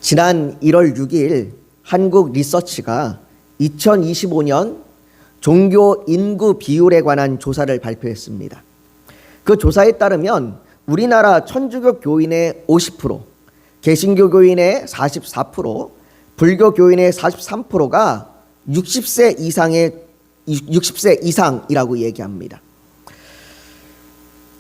지난 1월 6일 한국 리서치가 2025년 종교 인구 비율에 관한 조사를 발표했습니다. 그 조사에 따르면 우리나라 천주교 교인의 50%, 개신교 교인의 44%, 불교 교인의 43%가 60세 이상이라고 얘기합니다.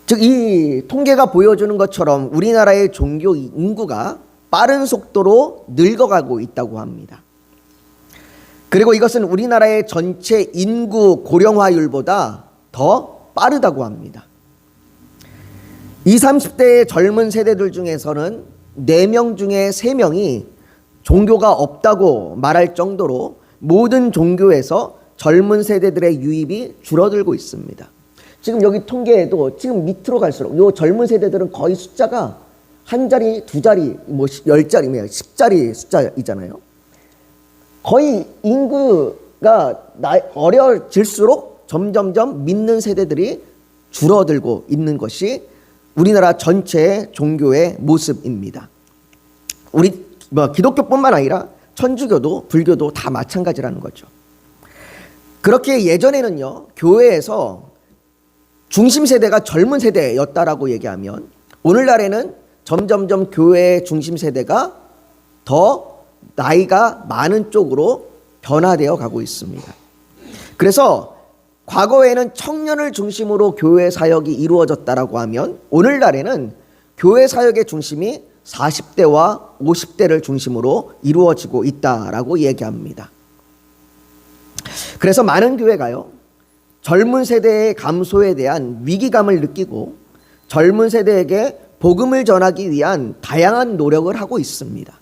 즉, 이 통계가 보여주는 것처럼 우리나라의 종교 인구가 빠른 속도로 늙어가고 있다고 합니다. 그리고 이것은 우리나라의 전체 인구 고령화율보다 더 빠르다고 합니다. 20, 30대의 젊은 세대들 중에서는 4명 중에 3명이 종교가 없다고 말할 정도로 모든 종교에서 젊은 세대들의 유입이 줄어들고 있습니다. 지금 여기 통계에도 지금 밑으로 갈수록 이 젊은 세대들은 거의 숫자가 한 자리, 두 자리, 10자리, 10자리 숫자이잖아요. 거의 인구가 어려질수록 점점점 믿는 세대들이 줄어들고 있는 것이 우리나라 전체의 종교의 모습입니다. 우리 기독교뿐만 아니라 천주교도 불교도 다 마찬가지라는 거죠. 그렇게 예전에는요, 교회에서 중심 세대가 젊은 세대였다라고 얘기하면 오늘날에는 점점점 교회의 중심 세대가 더 나이가 많은 쪽으로 변화되어 가고 있습니다. 그래서 과거에는 청년을 중심으로 교회 사역이 이루어졌다라고 하면 오늘날에는 교회 사역의 중심이 40대와 50대를 중심으로 이루어지고 있다라고 얘기합니다. 그래서 많은 교회가요, 젊은 세대의 감소에 대한 위기감을 느끼고 젊은 세대에게 복음을 전하기 위한 다양한 노력을 하고 있습니다.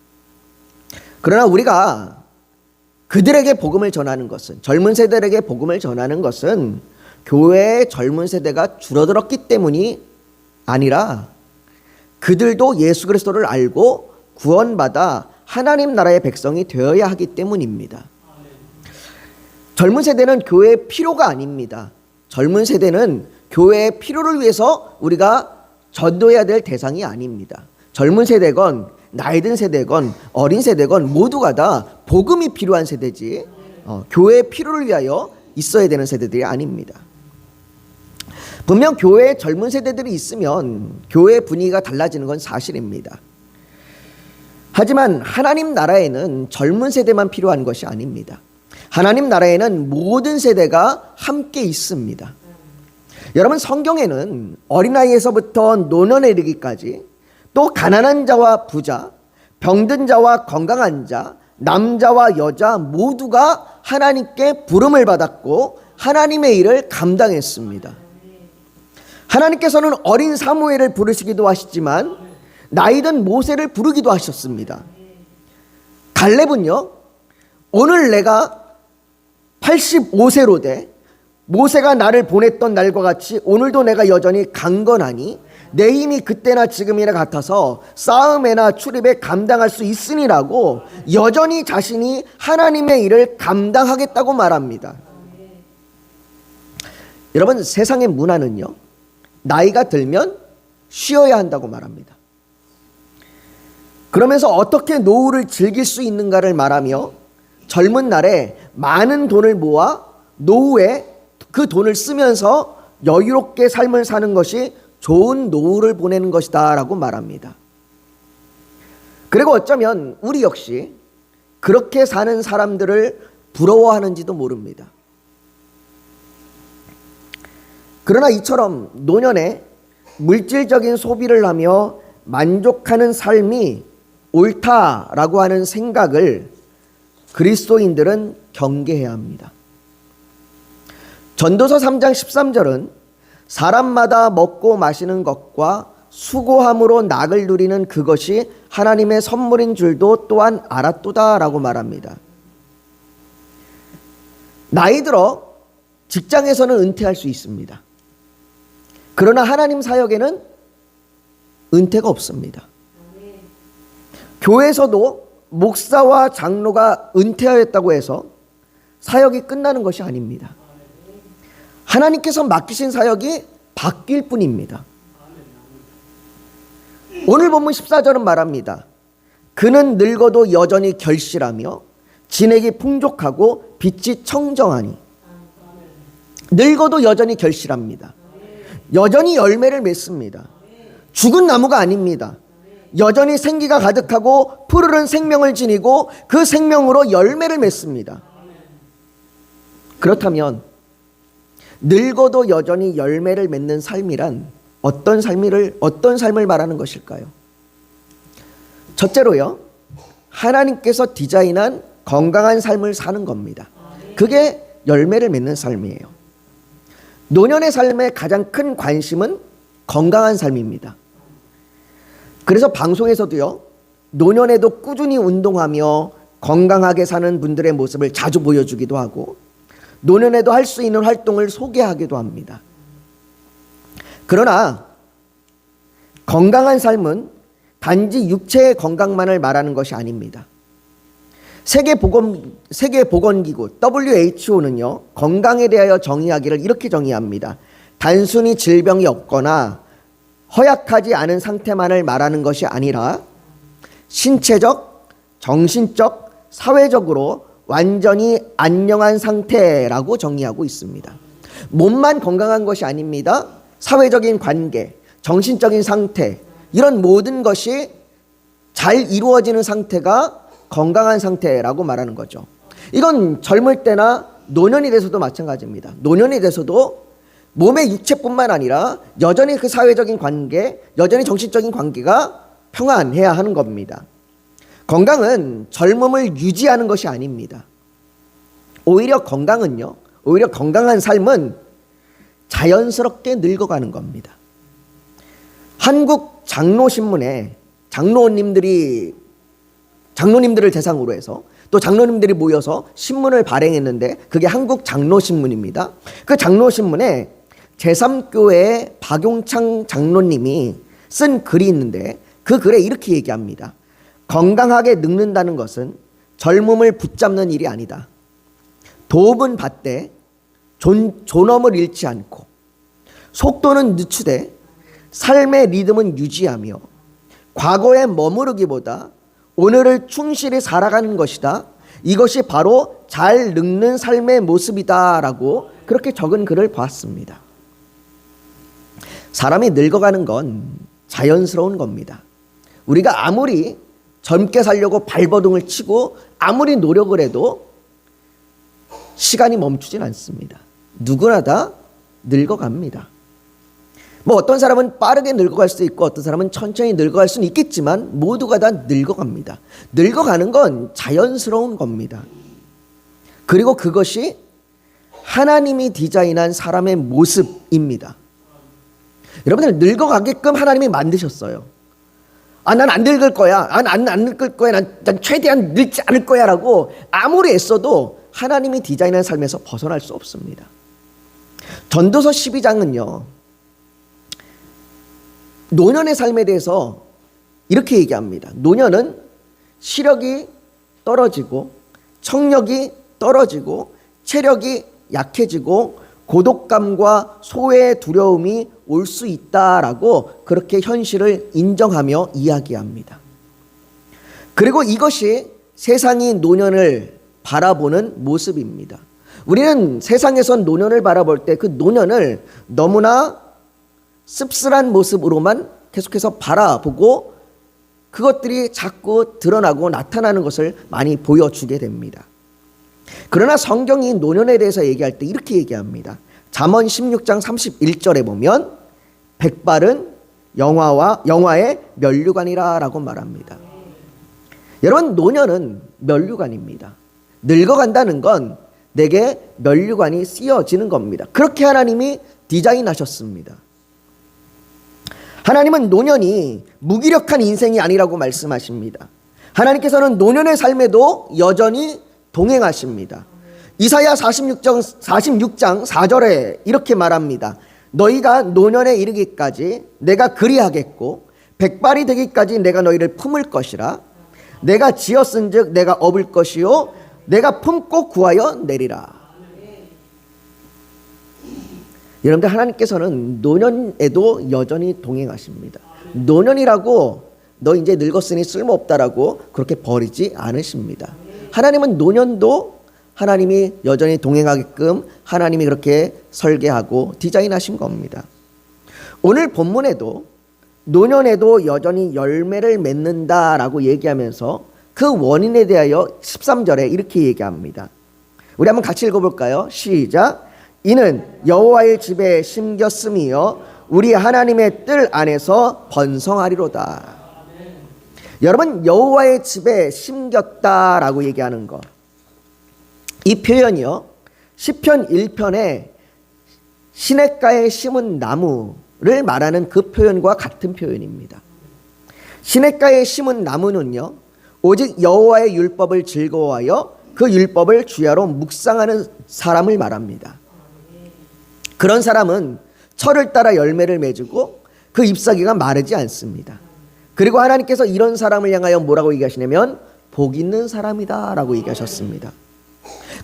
그러나 우리가 그들에게 복음을 전하는 것은, 젊은 세대에게 복음을 전하는 것은 교회의 젊은 세대가 줄어들었기 때문이 아니라 그들도 예수 그리스도를 알고 구원받아 하나님 나라의 백성이 되어야 하기 때문입니다. 젊은 세대는 교회의 필요가 아닙니다. 젊은 세대는 교회의 필요를 위해서 우리가 전도해야 될 대상이 아닙니다. 젊은 세대건 나이 든 세대건 어린 세대건 모두가 다 복음이 필요한 세대지 교회의 필요를 위하여 있어야 되는 세대들이 아닙니다. 분명 교회에 젊은 세대들이 있으면 교회의 분위기가 달라지는 건 사실입니다. 하지만 하나님 나라에는 젊은 세대만 필요한 것이 아닙니다. 하나님 나라에는 모든 세대가 함께 있습니다. 여러분, 성경에는 어린아이에서부터 노년에 이르기까지 또 가난한 자와 부자, 병든 자와 건강한 자, 남자와 여자 모두가 하나님께 부름을 받았고 하나님의 일을 감당했습니다. 하나님께서는 어린 사무엘을 부르시기도 하시지만 나이든 모세를 부르기도 하셨습니다. 갈렙은요, 오늘 내가 85세로 돼 모세가 나를 보냈던 날과 같이 오늘도 내가 여전히 강건하니 내 힘이 그때나 지금이나 같아서 싸움에나 출입에 감당할 수 있으니라고 여전히 자신이 하나님의 일을 감당하겠다고 말합니다. 여러분, 세상의 문화는요, 나이가 들면 쉬어야 한다고 말합니다. 그러면서 어떻게 노후를 즐길 수 있는가를 말하며 젊은 날에 많은 돈을 모아 노후에 그 돈을 쓰면서 여유롭게 삶을 사는 것이 좋은 노후를 보내는 것이다 라고 말합니다. 그리고 어쩌면 우리 역시 그렇게 사는 사람들을 부러워하는지도 모릅니다. 그러나 이처럼 노년에 물질적인 소비를 하며 만족하는 삶이 옳다라고 하는 생각을 그리스도인들은 경계해야 합니다. 전도서 3장 13절은 사람마다 먹고 마시는 것과 수고함으로 낙을 누리는 그것이 하나님의 선물인 줄도 또한 알았도다 라고 말합니다. 나이 들어 직장에서는 은퇴할 수 있습니다. 그러나 하나님 사역에는 은퇴가 없습니다. 교회에서도 목사와 장로가 은퇴하였다고 해서 사역이 끝나는 것이 아닙니다. 하나님께서 맡기신 사역이 바뀔 뿐입니다. 오늘 본문 14절은 말합니다. 그는 늙어도 여전히 결실하며 진액이 풍족하고 빛이 청정하니. 늙어도 여전히 결실합니다. 여전히 열매를 맺습니다. 죽은 나무가 아닙니다. 여전히 생기가 가득하고 푸르른 생명을 지니고 그 생명으로 열매를 맺습니다. 그렇다면 늙어도 여전히 열매를 맺는 삶이란 어떤 삶을 말하는 것일까요? 첫째로요, 하나님께서 디자인한 건강한 삶을 사는 겁니다. 그게 열매를 맺는 삶이에요. 노년의 삶의 가장 큰 관심은 건강한 삶입니다. 그래서 방송에서도요, 노년에도 꾸준히 운동하며 건강하게 사는 분들의 모습을 자주 보여주기도 하고, 노년에도 할 수 있는 활동을 소개하기도 합니다. 그러나 건강한 삶은 단지 육체의 건강만을 말하는 것이 아닙니다. 세계보건기구 WHO는요, 건강에 대하여 정의하기를 이렇게 정의합니다. 단순히 질병이 없거나 허약하지 않은 상태만을 말하는 것이 아니라 신체적, 정신적, 사회적으로 완전히 안녕한 상태라고 정의하고 있습니다. 몸만 건강한 것이 아닙니다. 사회적인 관계, 정신적인 상태, 이런 모든 것이 잘 이루어지는 상태가 건강한 상태라고 말하는 거죠. 이건 젊을 때나 노년이 돼서도 마찬가지입니다. 노년이 돼서도 몸의 육체뿐만 아니라 여전히 그 사회적인 관계, 여전히 정신적인 관계가 평안해야 하는 겁니다. 건강은 젊음을 유지하는 것이 아닙니다. 오히려 건강한 삶은 자연스럽게 늙어가는 겁니다. 한국 장로신문에 장로님들을 대상으로 해서 또 장로님들이 모여서 신문을 발행했는데 그게 한국 장로신문입니다. 그 장로신문에 제3교회의 박용창 장로님이 쓴 글이 있는데 그 글에 이렇게 얘기합니다. 건강하게 늙는다는 것은 젊음을 붙잡는 일이 아니다. 도움은 받되 존엄을 잃지 않고 속도는 늦추되 삶의 리듬은 유지하며 과거에 머무르기보다 오늘을 충실히 살아가는 것이다. 이것이 바로 잘 늙는 삶의 모습이다 라고 그렇게 적은 글을 봤습니다. 사람이 늙어가는 건 자연스러운 겁니다. 우리가 아무리 젊게 살려고 발버둥을 치고 아무리 노력을 해도 시간이 멈추진 않습니다. 누구나 다 늙어갑니다. 어떤 사람은 빠르게 늙어갈 수도 있고 어떤 사람은 천천히 늙어갈 수는 있겠지만 모두가 다 늙어갑니다. 늙어가는 건 자연스러운 겁니다. 그리고 그것이 하나님이 디자인한 사람의 모습입니다. 여러분들 늙어가게끔 하나님이 만드셨어요. 난 안 늙을 거야. 안 늙을 거야. 난 최대한 늙지 않을 거야 라고 아무리 애써도 하나님이 디자인한 삶에서 벗어날 수 없습니다. 전도서 12장은요. 노년의 삶에 대해서 이렇게 얘기합니다. 노년은 시력이 떨어지고 청력이 떨어지고 체력이 약해지고 고독감과 소외의 두려움이 올 수 있다라고 그렇게 현실을 인정하며 이야기합니다. 그리고 이것이 세상이 노년을 바라보는 모습입니다. 우리는 세상에선 노년을 바라볼 때 그 노년을 너무나 씁쓸한 모습으로만 계속해서 바라보고 그것들이 자꾸 드러나고 나타나는 것을 많이 보여주게 됩니다. 그러나 성경이 노년에 대해서 얘기할 때 이렇게 얘기합니다. 잠언 16장 31절에 보면 백발은 영화의 면류관이라 라고 말합니다. 여러분, 노년은 면류관입니다. 늙어간다는 건 내게 면류관이 씌어지는 겁니다. 그렇게 하나님이 디자인하셨습니다. 하나님은 노년이 무기력한 인생이 아니라고 말씀하십니다. 하나님께서는 노년의 삶에도 여전히 동행하십니다. 이사야 46장 4절에 이렇게 말합니다. 너희가 노년에 이르기까지 내가 그리하겠고 백발이 되기까지 내가 너희를 품을 것이라. 내가 지었은즉 내가 업을 것이요 내가 품고 구하여 내리라. 여러분들, 하나님께서는 노년에도 여전히 동행하십니다. 노년이라고 너 이제 늙었으니 쓸모없다라고 그렇게 버리지 않으십니다. 하나님은 노년도 하나님이 여전히 동행하게끔 하나님이 그렇게 설계하고 디자인하신 겁니다. 오늘 본문에도 노년에도 여전히 열매를 맺는다라고 얘기하면서 그 원인에 대하여 13절에 이렇게 얘기합니다. 우리 한번 같이 읽어볼까요? 시작. 이는 여호와의 집에 심겼음이요 우리 하나님의 뜰 안에서 번성하리로다. 여러분, 여호와의 집에 심겼다라고 얘기하는 것, 이 표현이요 시편 1편에 시냇가에 심은 나무를 말하는 그 표현과 같은 표현입니다. 시냇가에 심은 나무는요 오직 여호와의 율법을 즐거워하여 그 율법을 주야로 묵상하는 사람을 말합니다. 그런 사람은 철을 따라 열매를 맺고 그 잎사귀가 마르지 않습니다. 그리고 하나님께서 이런 사람을 향하여 뭐라고 얘기하시냐면 복 있는 사람이다 라고 얘기하셨습니다.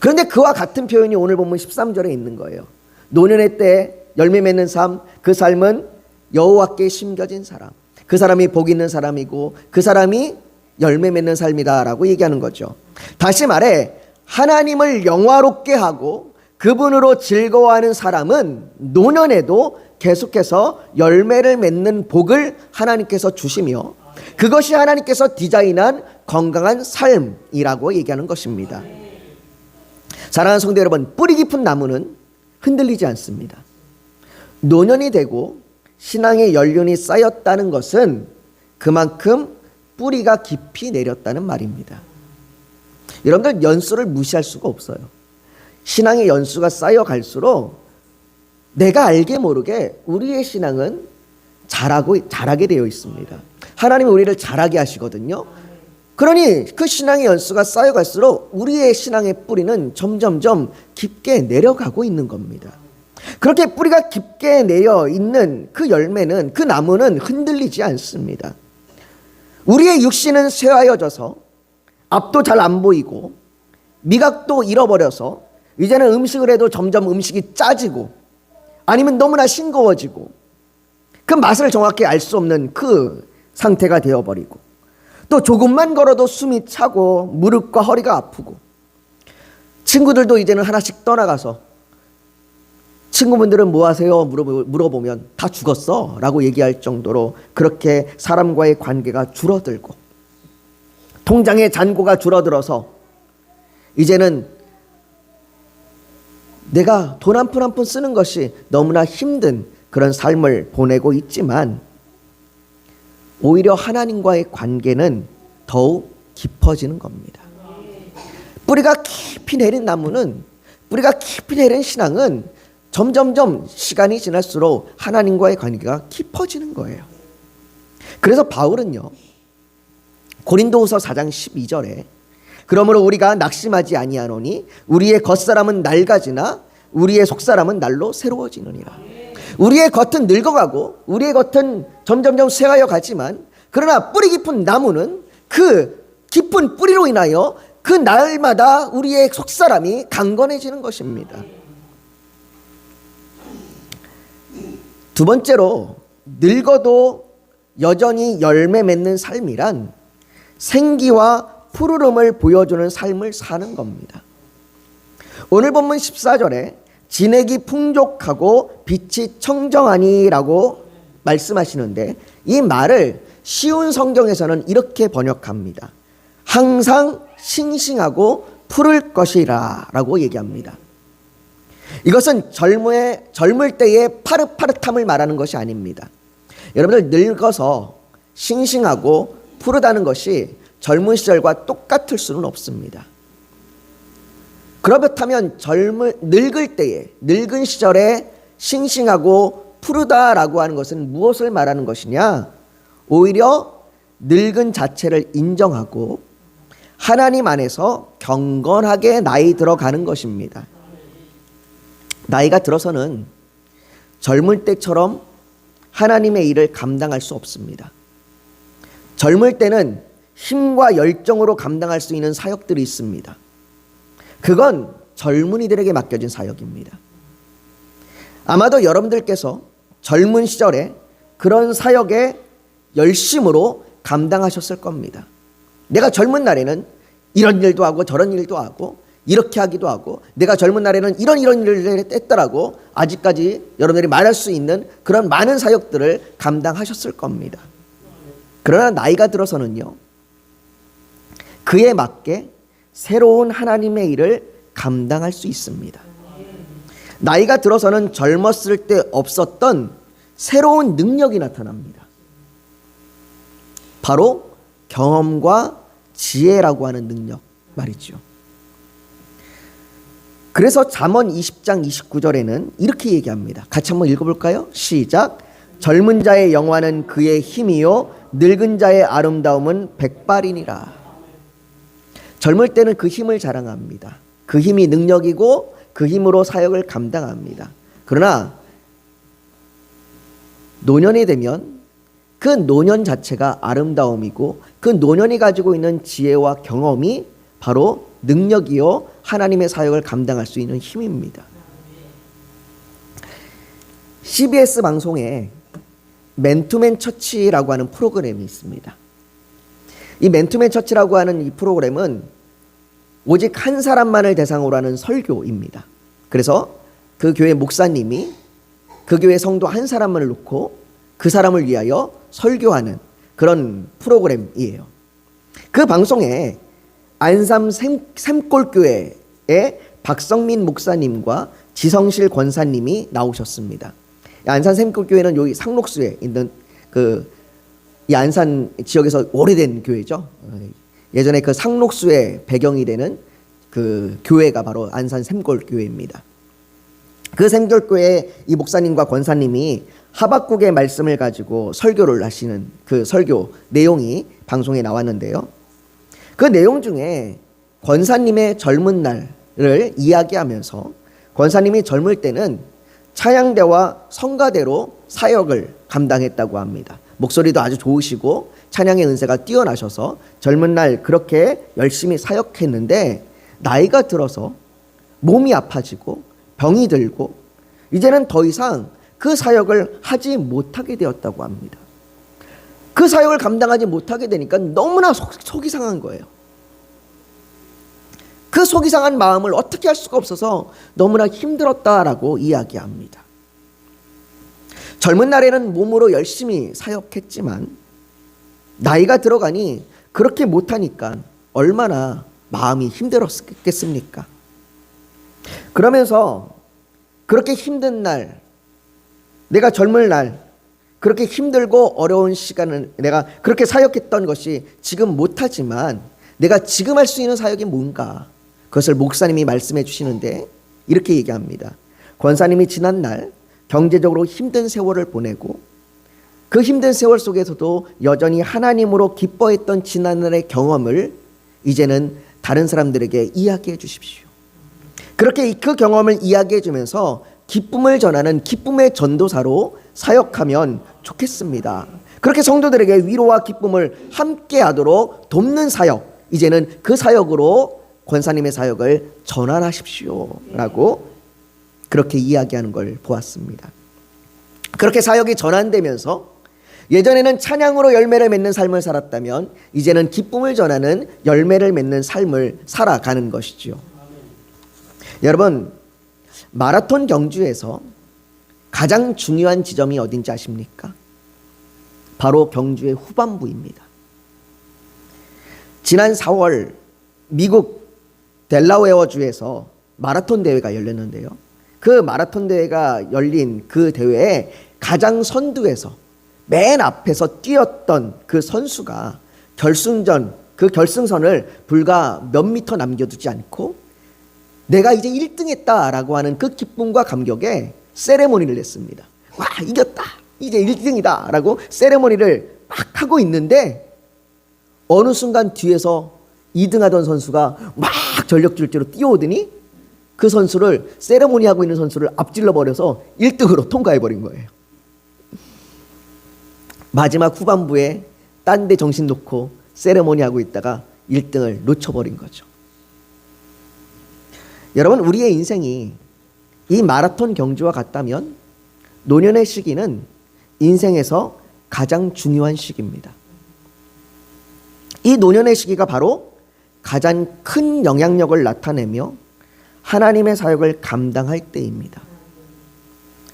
그런데 그와 같은 표현이 오늘 본문 13절에 있는 거예요. 노년의 때 열매 맺는 삶, 그 삶은 여호와께 심겨진 사람, 그 사람이 복 있는 사람이고 그 사람이 열매 맺는 삶이다 라고 얘기하는 거죠. 다시 말해 하나님을 영화롭게 하고 그분으로 즐거워하는 사람은 노년에도 계속해서 열매를 맺는 복을 하나님께서 주시며 그것이 하나님께서 디자인한 건강한 삶이라고 얘기하는 것입니다. 사랑하는 성도 여러분, 뿌리 깊은 나무는 흔들리지 않습니다. 노년이 되고 신앙의 연륜이 쌓였다는 것은 그만큼 뿌리가 깊이 내렸다는 말입니다. 여러분들, 연수를 무시할 수가 없어요. 신앙의 연수가 쌓여갈수록 내가 알게 모르게 우리의 신앙은 자라게 되어 있습니다. 하나님은 우리를 자라게 하시거든요. 그러니 그 신앙의 연수가 쌓여갈수록 우리의 신앙의 뿌리는 점점점 깊게 내려가고 있는 겁니다. 그렇게 뿌리가 깊게 내려 있는 그 열매는, 그 나무는 흔들리지 않습니다. 우리의 육신은 쇠하여져서 앞도 잘 안 보이고 미각도 잃어버려서 이제는 음식을 해도 점점 음식이 짜지고 아니면 너무나 싱거워지고 그 맛을 정확히 알 수 없는 그 상태가 되어버리고 또 조금만 걸어도 숨이 차고 무릎과 허리가 아프고 친구들도 이제는 하나씩 떠나가서 친구분들은 뭐 하세요? 물어보면 다 죽었어 라고 얘기할 정도로 그렇게 사람과의 관계가 줄어들고 통장의 잔고가 줄어들어서 이제는 내가 돈 한 푼 한 푼 쓰는 것이 너무나 힘든 그런 삶을 보내고 있지만 오히려 하나님과의 관계는 더욱 깊어지는 겁니다. 뿌리가 깊이 내린 나무는, 뿌리가 깊이 내린 신앙은 점점점 시간이 지날수록 하나님과의 관계가 깊어지는 거예요. 그래서 바울은요 고린도후서 4장 12절에 그러므로 우리가 낙심하지 아니하노니 우리의 겉사람은 낡아지나 우리의 속사람은 날로 새로워지느니라. 우리의 겉은 늙어가고 우리의 겉은 점점점 쇠하여 가지만 그러나 뿌리 깊은 나무는 그 깊은 뿌리로 인하여 그 날마다 우리의 속사람이 강건해지는 것입니다. 두 번째로, 늙어도 여전히 열매 맺는 삶이란 생기와 푸르름을 보여주는 삶을 사는 겁니다. 오늘 본문 14절에 진액이 풍족하고 빛이 청정하니라고 말씀하시는데 이 말을 쉬운 성경에서는 이렇게 번역합니다. 항상 싱싱하고 푸를 것이라 라고 얘기합니다. 이것은 젊을 때의 파릇파릇함을 말하는 것이 아닙니다. 여러분들, 늙어서 싱싱하고 푸르다는 것이 젊은 시절과 똑같을 수는 없습니다. 그렇다면 늙을 때에, 늙은 시절에 싱싱하고 푸르다라고 하는 것은 무엇을 말하는 것이냐? 오히려 늙은 자체를 인정하고 하나님 안에서 경건하게 나이 들어가는 것입니다. 나이가 들어서는 젊을 때처럼 하나님의 일을 감당할 수 없습니다. 젊을 때는 힘과 열정으로 감당할 수 있는 사역들이 있습니다. 그건 젊은이들에게 맡겨진 사역입니다. 아마도 여러분들께서 젊은 시절에 그런 사역에 열심으로 감당하셨을 겁니다. 내가 젊은 날에는 이런 일도 하고 저런 일도 하고 이렇게 하기도 하고 내가 젊은 날에는 이런 일을 했더라고 아직까지 여러분들이 말할 수 있는 그런 많은 사역들을 감당하셨을 겁니다. 그러나 나이가 들어서는요, 그에 맞게 새로운 하나님의 일을 감당할 수 있습니다. 나이가 들어서는 젊었을 때 없었던 새로운 능력이 나타납니다. 바로 경험과 지혜라고 하는 능력 말이죠. 그래서 잠언 20장 29절에는 이렇게 얘기합니다. 같이 한번 읽어볼까요? 시작. 젊은 자의 영화는 그의 힘이요 늙은 자의 아름다움은 백발이니라. 젊을 때는 그 힘을 자랑합니다. 그 힘이 능력이고 그 힘으로 사역을 감당합니다. 그러나 노년이 되면 그 노년 자체가 아름다움이고 그 노년이 가지고 있는 지혜와 경험이 바로 능력이요 하나님의 사역을 감당할 수 있는 힘입니다. CBS 방송에 맨투맨 처치라고 하는 프로그램이 있습니다. 이 맨투맨 처치라고 하는 이 프로그램은 오직 한 사람만을 대상으로 하는 설교입니다. 그래서 그 교회 목사님이 그 교회 성도 한 사람만을 놓고 그 사람을 위하여 설교하는 그런 프로그램이에요. 그 방송에 안산 샘골교회의 박성민 목사님과 지성실 권사님이 나오셨습니다. 안산 샘골교회는 여기 상록수에 있는 이 안산 지역에서 오래된 교회죠. 예전에 그 상록수의 배경이 되는 그 교회가 바로 안산 샘골교회입니다. 그 샘골교회 이 목사님과 권사님이 하박국의 말씀을 가지고 설교를 하시는 그 설교 내용이 방송에 나왔는데요. 그 내용 중에 권사님의 젊은 날을 이야기하면서 권사님이 젊을 때는 찬양대와 성가대로 사역을 감당했다고 합니다. 목소리도 아주 좋으시고 찬양의 은사가 뛰어나셔서 젊은 날 그렇게 열심히 사역했는데 나이가 들어서 몸이 아파지고 병이 들고 이제는 더 이상 그 사역을 하지 못하게 되었다고 합니다. 그 사역을 감당하지 못하게 되니까 너무나 속이 상한 거예요. 그 속이 상한 마음을 어떻게 할 수가 없어서 너무나 힘들었다라고 이야기합니다. 젊은 날에는 몸으로 열심히 사역했지만 나이가 들어가니 그렇게 못하니까 얼마나 마음이 힘들었겠습니까? 그러면서 그렇게 힘든 날, 내가 젊을 날 그렇게 힘들고 어려운 시간을 내가 그렇게 사역했던 것이 지금 못하지만 내가 지금 할 수 있는 사역이 뭔가, 그것을 목사님이 말씀해 주시는데 이렇게 얘기합니다. 권사님이 지난 날 경제적으로 힘든 세월을 보내고 그 힘든 세월 속에서도 여전히 하나님으로 기뻐했던 지난날의 경험을 이제는 다른 사람들에게 이야기해 주십시오. 그렇게 그 경험을 이야기해 주면서 기쁨을 전하는 기쁨의 전도사로 사역하면 좋겠습니다. 그렇게 성도들에게 위로와 기쁨을 함께 하도록 돕는 사역, 이제는 그 사역으로 권사님의 사역을 전환하십시오 라고 그렇게 이야기하는 걸 보았습니다. 그렇게 사역이 전환되면서 예전에는 찬양으로 열매를 맺는 삶을 살았다면 이제는 기쁨을 전하는 열매를 맺는 삶을 살아가는 것이죠. 여러분, 마라톤 경주에서 가장 중요한 지점이 어딘지 아십니까? 바로 경주의 후반부입니다. 지난 4월 미국 델라웨어주에서 마라톤 대회가 열렸는데요. 그 마라톤 대회가 열린 그 대회에 가장 선두에서 맨 앞에서 뛰었던 그 선수가 결승전, 그 결승선을 불과 몇 미터 남겨두지 않고 내가 이제 1등 했다라고 하는 그 기쁨과 감격에 세레모니를 했습니다. 와, 이겼다, 이제 1등이다 라고 세레모니를 막 하고 있는데 어느 순간 뒤에서 2등 하던 선수가 막 전력질주로 뛰어오더니 그 선수를, 세레모니 하고 있는 선수를 앞질러 버려서 1등으로 통과해 버린 거예요. 마지막 후반부에 딴 데 정신 놓고 세레모니 하고 있다가 1등을 놓쳐버린 거죠. 여러분, 우리의 인생이 이 마라톤 경주와 같다면 노년의 시기는 인생에서 가장 중요한 시기입니다. 이 노년의 시기가 바로 가장 큰 영향력을 나타내며 하나님의 사역을 감당할 때입니다.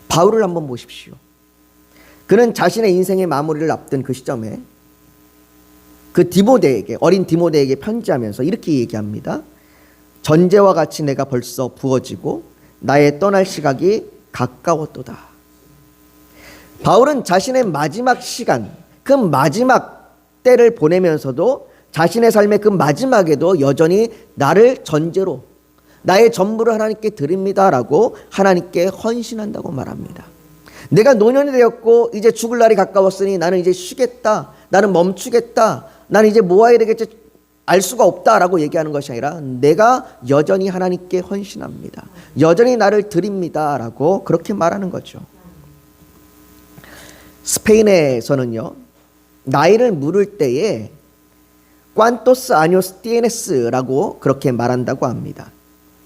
바울을 한번 보십시오. 그는 자신의 인생의 마무리를 앞둔 그 시점에 그 디모데에게, 어린 디모데에게 편지하면서 이렇게 얘기합니다. 전제와 같이 내가 벌써 부어지고 나의 떠날 시각이 가까웠도다. 바울은 자신의 마지막 시간, 그 마지막 때를 보내면서도 자신의 삶의 그 마지막에도 여전히 나를 전제로 나의 전부를 하나님께 드립니다라고 하나님께 헌신한다고 말합니다. 내가 노년이 되었고 이제 죽을 날이 가까웠으니 나는 이제 쉬겠다. 나는 멈추겠다. 나는 이제 뭐 해야 되겠지 알 수가 없다라고 얘기하는 것이 아니라 내가 여전히 하나님께 헌신합니다. 여전히 나를 드립니다라고 그렇게 말하는 거죠. 스페인에서는요, 나이를 물을 때에 꽌토스 아뇨스 티에네스라고 그렇게 말한다고 합니다.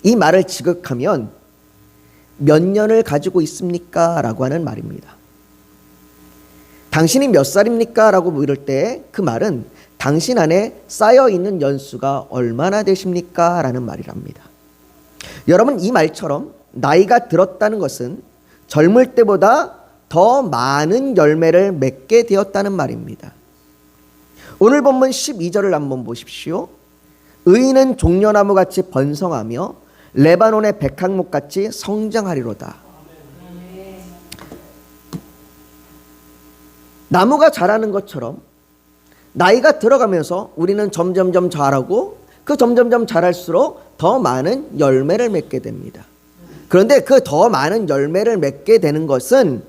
이 말을 지극하면 몇 년을 가지고 있습니까? 라고 하는 말입니다. 당신이 몇 살입니까? 라고 물을 때 그 말은 당신 안에 쌓여있는 연수가 얼마나 되십니까? 라는 말이랍니다. 여러분, 이 말처럼 나이가 들었다는 것은 젊을 때보다 더 많은 열매를 맺게 되었다는 말입니다. 오늘 본문 12절을 한번 보십시오. 의인은 종려나무같이 번성하며 레바논의 백향목같이 성장하리로다. 나무가 자라는 것처럼 나이가 들어가면서 우리는 점점점 자라고 그 점점점 자랄수록 더 많은 열매를 맺게 됩니다. 그런데 그 더 많은 열매를 맺게 되는 것은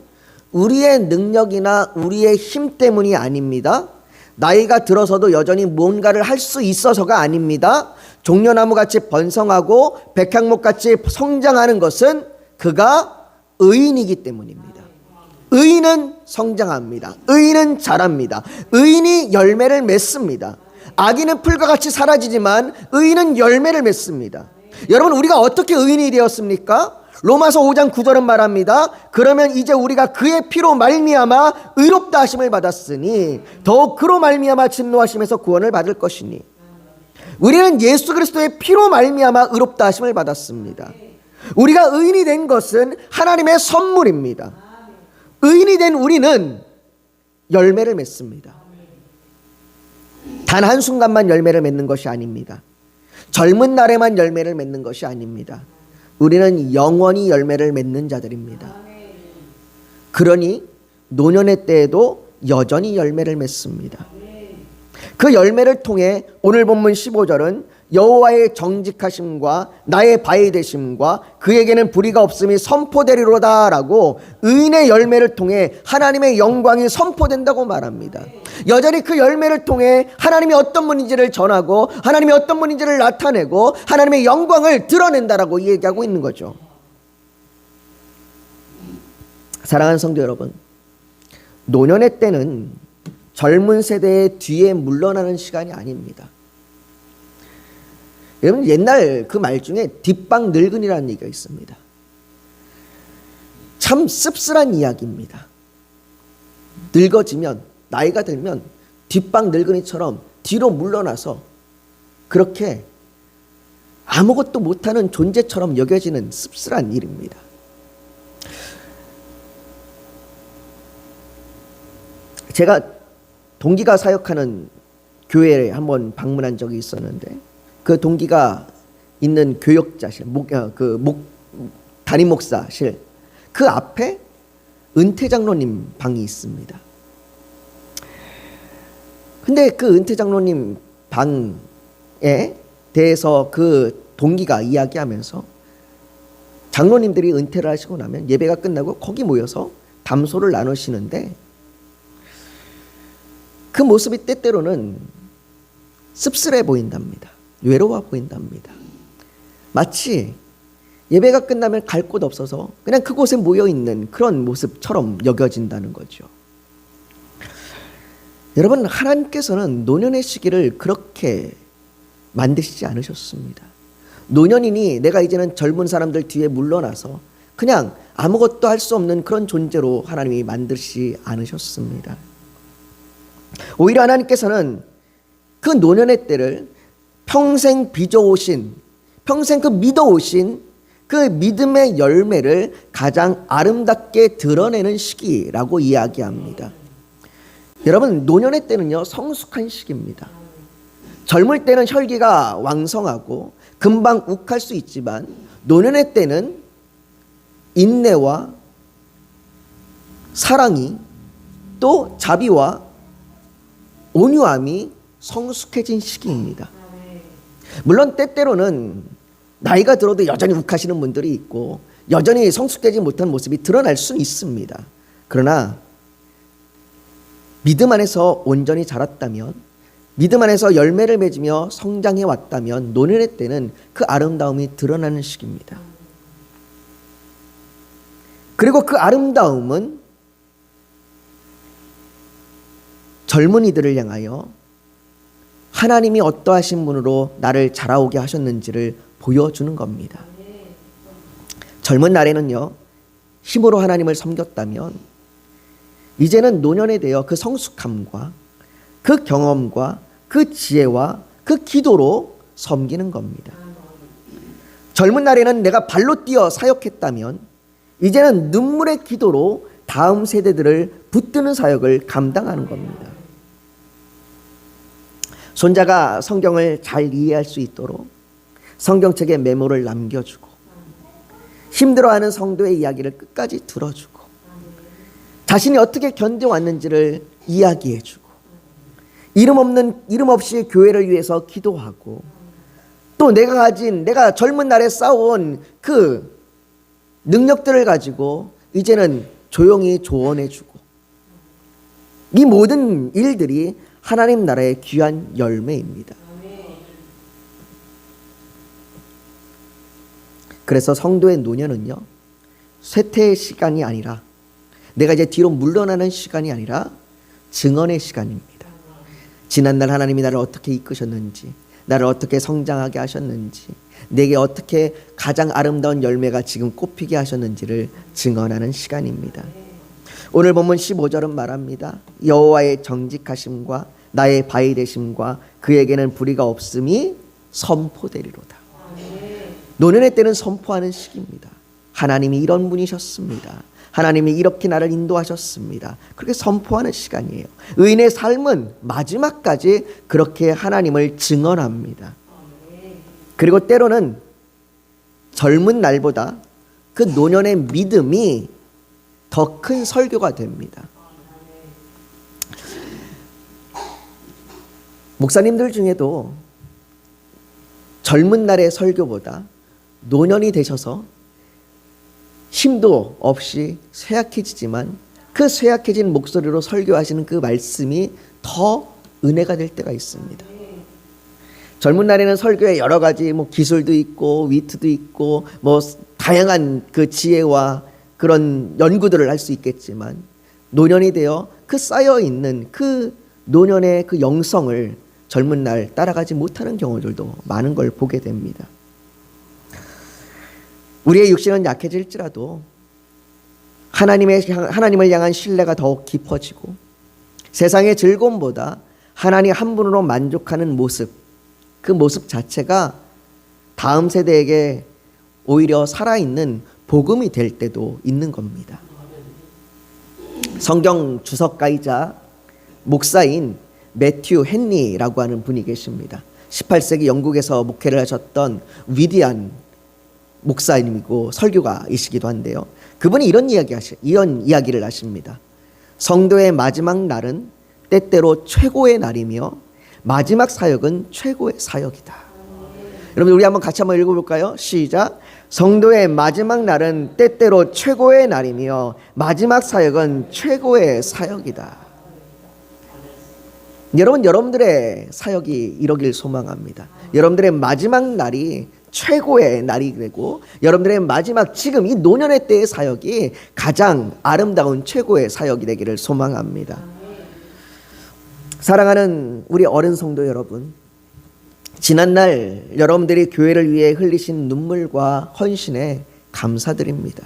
우리의 능력이나 우리의 힘 때문이 아닙니다. 나이가 들어서도 여전히 뭔가를 할 수 있어서가 아닙니다. 종려나무같이 번성하고 백향목같이 성장하는 것은 그가 의인이기 때문입니다. 의인은 성장합니다. 의인은 자랍니다. 의인이 열매를 맺습니다. 악인은 풀과 같이 사라지지만 의인은 열매를 맺습니다. 여러분, 우리가 어떻게 의인이 되었습니까? 로마서 5장 9절은 말합니다. 그러면 이제 우리가 그의 피로 말미암아 의롭다 하심을 받았으니 더욱 그로 말미암아 진노하심에서 구원을 받을 것이니. 우리는 예수 그리스도의 피로 말미암아 의롭다 하심을 받았습니다. 우리가 의인이 된 것은 하나님의 선물입니다. 의인이 된 우리는 열매를 맺습니다. 단 한순간만 열매를 맺는 것이 아닙니다. 젊은 날에만 열매를 맺는 것이 아닙니다. 우리는 영원히 열매를 맺는 자들입니다. 그러니 노년의 때에도 여전히 열매를 맺습니다. 그 열매를 통해 오늘 본문 15절은 여호와의 정직하심과 나의 바위 되심과 그에게는 불의가 없음이 선포되리로다 라고 의인의 열매를 통해 하나님의 영광이 선포된다고 말합니다. 여전히 그 열매를 통해 하나님이 어떤 분인지를 전하고 하나님이 어떤 분인지를 나타내고 하나님의 영광을 드러낸다라고 얘기하고 있는 거죠. 사랑하는 성도 여러분, 노년의 때는 젊은 세대의 뒤에 물러나는 시간이 아닙니다. 여러분, 옛날 그 말 중에 뒷방 늙은이라는 얘기가 있습니다. 참 씁쓸한 이야기입니다. 늙어지면, 나이가 들면 뒷방 늙은이처럼 뒤로 물러나서 그렇게 아무것도 못하는 존재처럼 여겨지는 씁쓸한 일입니다. 제가 동기가 사역하는 교회에 한번 방문한 적이 있었는데 그 동기가 있는 교역자실, 담임 목사실 그 앞에 은퇴 장로님 방이 있습니다. 근데 그 은퇴 장로님 방에 대해서 그 동기가 이야기하면서 장로님들이 은퇴를 하시고 나면 예배가 끝나고 거기 모여서 담소를 나누시는데 그 모습이 때때로는 씁쓸해 보인답니다. 외로워 보인답니다. 마치 예배가 끝나면 갈 곳 없어서 그냥 그곳에 모여있는 그런 모습처럼 여겨진다는 거죠. 여러분, 하나님께서는 노년의 시기를 그렇게 만드시지 않으셨습니다. 노년이니 내가 이제는 젊은 사람들 뒤에 물러나서 그냥 아무것도 할 수 없는 그런 존재로 하나님이 만드시지 않으셨습니다. 오히려 하나님께서는 그 그 노년의 때를 평생 빚어오신, 평생 그 믿어오신 그 믿음의 열매를 가장 아름답게 드러내는 시기라고 이야기합니다. 여러분, 노년의 때는요, 성숙한 시기입니다. 젊을 때는 혈기가 왕성하고 금방 욱할 수 있지만 노년의 때는 인내와 사랑이 또 자비와 온유함이 성숙해진 시기입니다. 물론 때때로는 나이가 들어도 여전히 욱하시는 분들이 있고 여전히 성숙되지 못한 모습이 드러날 수는 있습니다. 그러나 믿음 안에서 온전히 자랐다면, 믿음 안에서 열매를 맺으며 성장해 왔다면 노년의 때는 그 아름다움이 드러나는 시기입니다. 그리고 그 아름다움은 젊은이들을 향하여 하나님이 어떠하신 분으로 나를 자라오게 하셨는지를 보여주는 겁니다. 젊은 날에는요, 힘으로 하나님을 섬겼다면 이제는 노년에 되어 그 성숙함과 그 경험과 그 지혜와 그 기도로 섬기는 겁니다. 젊은 날에는 내가 발로 뛰어 사역했다면 이제는 눈물의 기도로 다음 세대들을 붙드는 사역을 감당하는 겁니다. 손자가 성경을 잘 이해할 수 있도록 성경책에 메모를 남겨주고 힘들어하는 성도의 이야기를 끝까지 들어주고 자신이 어떻게 견뎌왔는지를 이야기해주고 이름 없이 교회를 위해서 기도하고 또 내가 젊은 날에 쌓아온 그 능력들을 가지고 이제는 조용히 조언해주고 이 모든 일들이 하나님 나라의 귀한 열매입니다. 그래서 성도의 노년은요, 쇠퇴의 시간이 아니라 내가 이제 뒤로 물러나는 시간이 아니라 증언의 시간입니다. 지난날 하나님이 나를 어떻게 이끄셨는지, 나를 어떻게 성장하게 하셨는지, 내게 어떻게 가장 아름다운 열매가 지금 꽃피게 하셨는지를 증언하는 시간입니다. 오늘 본문 15절은 말합니다. 여호와의 정직하심과 나의 바위 되심과 그에게는 불의가 없음이 선포되리로다. 노년의 때는 선포하는 시기입니다. 하나님이 이런 분이셨습니다. 하나님이 이렇게 나를 인도하셨습니다. 그렇게 선포하는 시간이에요. 의인의 삶은 마지막까지 그렇게 하나님을 증언합니다. 그리고 때로는 젊은 날보다 그 노년의 믿음이 더 큰 설교가 됩니다. 목사님들 중에도 젊은 날의 설교보다 노년이 되셔서 힘도 없이 쇠약해지지만 그 쇠약해진 목소리로 설교하시는 그 말씀이 더 은혜가 될 때가 있습니다. 젊은 날에는 설교에 여러 가지 기술도 있고 위트도 있고 다양한 그 지혜와 그런 연구들을 할 수 있겠지만 노년이 되어 그 쌓여 있는 그 노년의 그 영성을 젊은 날 따라가지 못하는 경우들도 많은 걸 보게 됩니다. 우리의 육신은 약해질지라도 하나님을 향한 신뢰가 더욱 깊어지고 세상의 즐거움보다 하나님 한 분으로 만족하는 모습, 그 모습 자체가 다음 세대에게 오히려 살아있는 복음이 될 때도 있는 겁니다. 성경 주석가이자 목사인 매튜 헨리라고 하는 분이 계십니다. 18세기 영국에서 목회를 하셨던 위대한 목사님이고 설교가이시기도 한데요. 그분이 이런 이야기를 하십니다. 성도의 마지막 날은 때때로 최고의 날이며 마지막 사역은 최고의 사역이다. 여러분, 우리 같이 한번 읽어볼까요? 시작. 성도의 마지막 날은 때때로 최고의 날이며 마지막 사역은 최고의 사역이다. 여러분들의 사역이 이러길 소망합니다. 여러분들의 마지막 날이 최고의 날이 되고 여러분들의 마지막 지금 이 노년의 때의 사역이 가장 아름다운 최고의 사역이 되기를 소망합니다. 사랑하는 우리 어른 성도 여러분, 지난날 여러분들이 교회를 위해 흘리신 눈물과 헌신에 감사드립니다.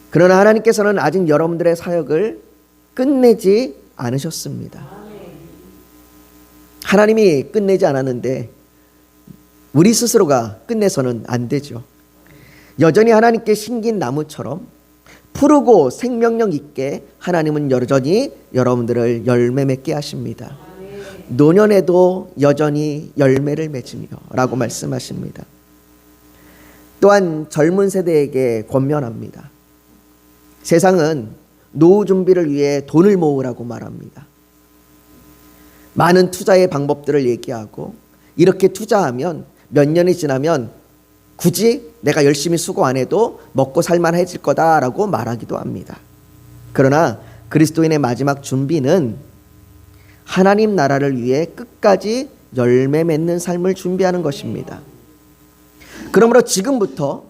그러나 하나님께서는 아직 여러분들의 사역을 끝내지 않으셨습니다. 하나님이 끝내지 않았는데 우리 스스로가 끝내서는 안 되죠. 여전히 하나님께 심긴 나무처럼 푸르고 생명력 있게 하나님은 여전히 여러분들을 열매 맺게 하십니다. 노년에도 여전히 열매를 맺으며 라고 말씀하십니다. 또한 젊은 세대에게 권면합니다. 세상은 노후 준비를 위해 돈을 모으라고 말합니다. 많은 투자의 방법들을 얘기하고 이렇게 투자하면 몇 년이 지나면 굳이 내가 열심히 수고 안 해도 먹고 살만해질 거다라고 말하기도 합니다. 그러나 그리스도인의 마지막 준비는 하나님 나라를 위해 끝까지 열매 맺는 삶을 준비하는 것입니다. 그러므로 지금부터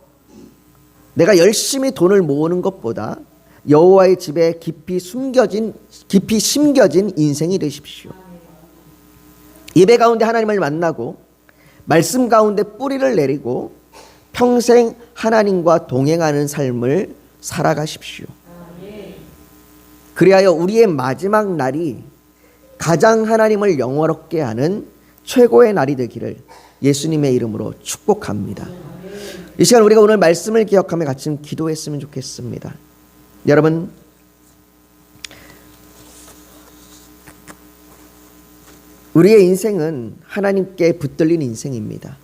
내가 열심히 돈을 모으는 것보다 여호와의 집에 깊이 심겨진 인생이 되십시오. 예배 가운데 하나님을 만나고 말씀 가운데 뿌리를 내리고 평생 하나님과 동행하는 삶을 살아가십시오. 그리하여 우리의 마지막 날이 가장 하나님을 영화롭게 하는 최고의 날이 되기를 예수님의 이름으로 축복합니다. 이 시간 우리가 오늘 말씀을 기억하며 같이 기도했으면 좋겠습니다. 여러분, 우리의 인생은 하나님께 붙들린 인생입니다.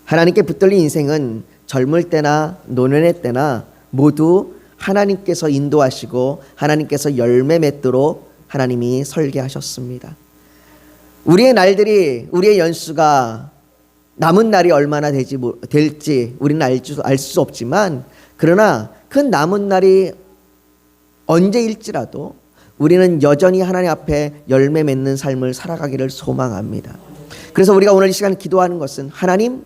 하나님께 붙들린 인생은 젊을 때나 노년의 때나 모두 하나님께서 인도하시고 하나님께서 열매 맺도록 하나님이 설계하셨습니다. 우리의 날들이, 우리의 연수가 남은 날이 얼마나 될지 우리는 알 수 없지만, 그러나 그 남은 날이 언제일지라도 우리는 여전히 하나님 앞에 열매 맺는 삶을 살아가기를 소망합니다. 그래서 우리가 오늘 이 시간 기도하는 것은, 하나님,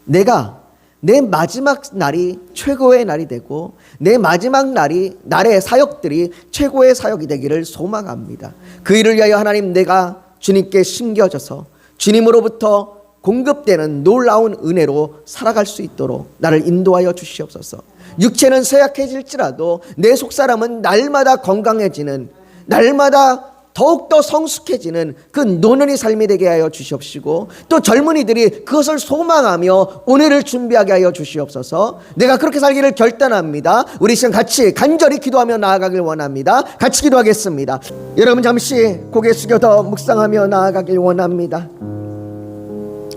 내가 내 마지막 날이 최고의 날이 되고 내 마지막 날의 사역들이 최고의 사역이 되기를 소망합니다. 그 일을 위하여 하나님, 내가 주님께 심겨져서 주님으로부터 공급되는 놀라운 은혜로 살아갈 수 있도록 나를 인도하여 주시옵소서. 육체는 쇠약해질지라도 내 속사람은 날마다 건강해지는, 날마다 더욱더 성숙해지는 그 노년의 삶이 되게 하여 주시옵시고, 또 젊은이들이 그것을 소망하며 오늘을 준비하게 하여 주시옵소서. 내가 그렇게 살기를 결단합니다. 우리 시간 같이 간절히 기도하며 나아가길 원합니다. 같이 기도하겠습니다. 여러분 잠시 고개 숙여 더 묵상하며 나아가길 원합니다.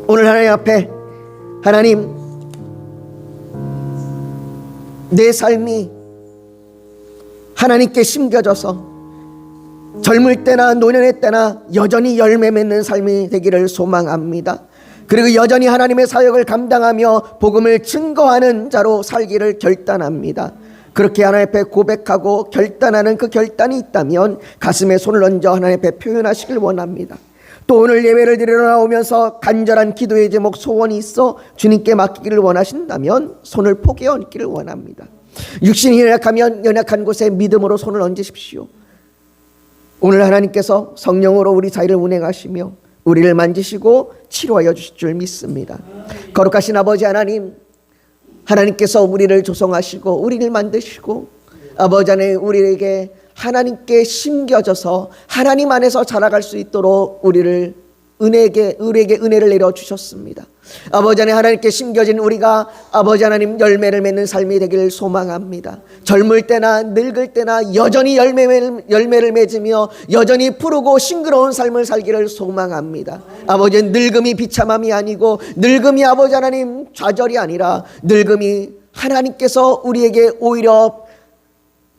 오늘 하나님 앞에, 하나님, 내 삶이 하나님께 심겨져서 젊을 때나 노년의 때나 여전히 열매 맺는 삶이 되기를 소망합니다. 그리고 여전히 하나님의 사역을 감당하며 복음을 증거하는 자로 살기를 결단합니다. 그렇게 하나님 앞에 고백하고 결단하는 그 결단이 있다면 가슴에 손을 얹어 하나님 앞에 표현하시길 원합니다. 또 오늘 예배를 드리러 나오면서 간절한 기도의 제목, 소원이 있어 주님께 맡기기를 원하신다면 손을 포개 얹기를 원합니다. 육신이 연약하면 연약한 곳에 믿음으로 손을 얹으십시오. 오늘 하나님께서 성령으로 우리 사이를 운행하시며 우리를 만지시고 치료하여 주실 줄 믿습니다. 거룩하신 아버지 하나님, 하나님께서 우리를 조성하시고 우리를 만드시고 아버지 하나님, 우리에게 하나님께 심겨져서 하나님 안에서 자라갈 수 있도록 우리에게 은혜를 내려주셨습니다. 아버지 하나님, 하나님께 심겨진 우리가 아버지 하나님 열매를 맺는 삶이 되기를 소망합니다. 젊을 때나 늙을 때나 여전히 열매를 맺으며 여전히 푸르고 싱그러운 삶을 살기를 소망합니다. 아버지, 늙음이 비참함이 아니고 늙음이 아버지 하나님 좌절이 아니라 늙음이 하나님께서 우리에게 오히려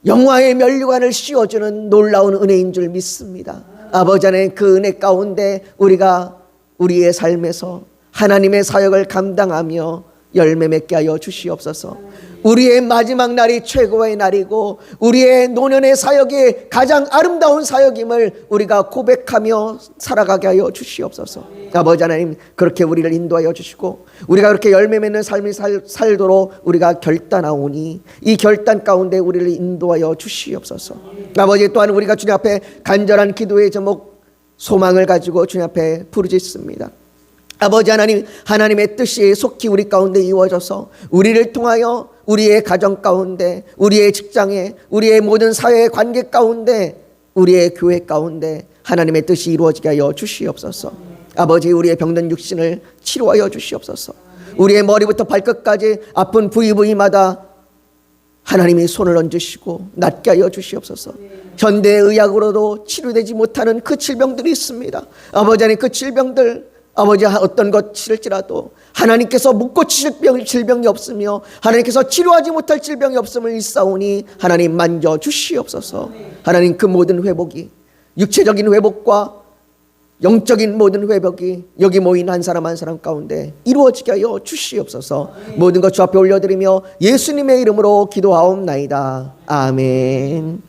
영화의 면류관을 씌워주는 놀라운 은혜인 줄 믿습니다. 아버지 하나님, 그 은혜 가운데 우리가 우리의 삶에서 하나님의 사역을 감당하며 열매 맺게 하여 주시옵소서. 우리의 마지막 날이 최고의 날이고 우리의 노년의 사역이 가장 아름다운 사역임을 우리가 고백하며 살아가게 하여 주시옵소서. 아버지 하나님, 그렇게 우리를 인도하여 주시고 우리가 그렇게 열매 맺는 삶이 살도록 우리가 결단하오니 이 결단 가운데 우리를 인도하여 주시옵소서. 아버지, 또한 우리가 주님 앞에 간절한 기도의 제목, 소망을 가지고 주님 앞에 부르짖습니다. 아버지 하나님, 하나님의 뜻이 속히 우리 가운데 이루어져서 우리를 통하여 우리의 가정 가운데, 우리의 직장에, 우리의 모든 사회의 관계 가운데, 우리의 교회 가운데 하나님의 뜻이 이루어지게 하여 주시옵소서. 아버지, 우리의 병든 육신을 치료하여 주시옵소서. 우리의 머리부터 발끝까지 아픈 부위부위마다 하나님이 손을 얹으시고 낫게 하여 주시옵소서. 현대의학으로도 치료되지 못하는 그 질병들이 있습니다. 아버지, 하나님, 그 질병들, 아버지, 어떤 것일지라도 하나님께서 못 고치실 질병이 없으며 하나님께서 치료하지 못할 질병이 없음을 일사오니 하나님 만져 주시옵소서. 하나님, 그 모든 회복이, 육체적인 회복과 영적인 모든 회복이 여기 모인 한 사람 한 사람 가운데 이루어지게 하여 주시옵소서. 모든 것 주 앞에 올려드리며 예수님의 이름으로 기도하옵나이다. 아멘.